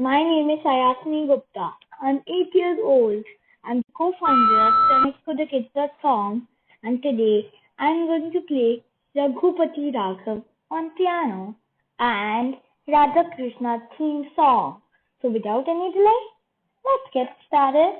My name is Ayasmi Gupta. I'm 8 years old. I'm the co-founder of StemExfoTheKids.com, and today I'm going to play Raghupati Raghav on piano and Radha Krishna theme song. So without any delay, let's get started.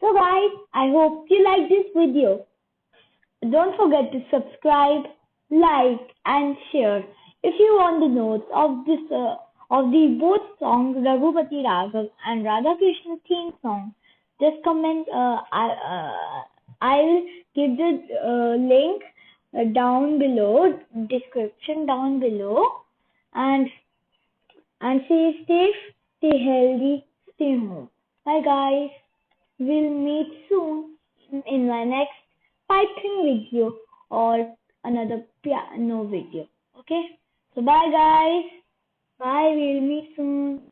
So guys, I hope you like this video. Don't forget to subscribe, like and share. If you want the notes of the both songs, Raghupati Raghav and Radha Krishna theme song, just comment. I will give the link down below, description down below, and stay safe, stay healthy, stay home. Bye guys. We'll meet soon in my next piping video or another piano video. Okay? So bye guys. Bye. We'll meet soon.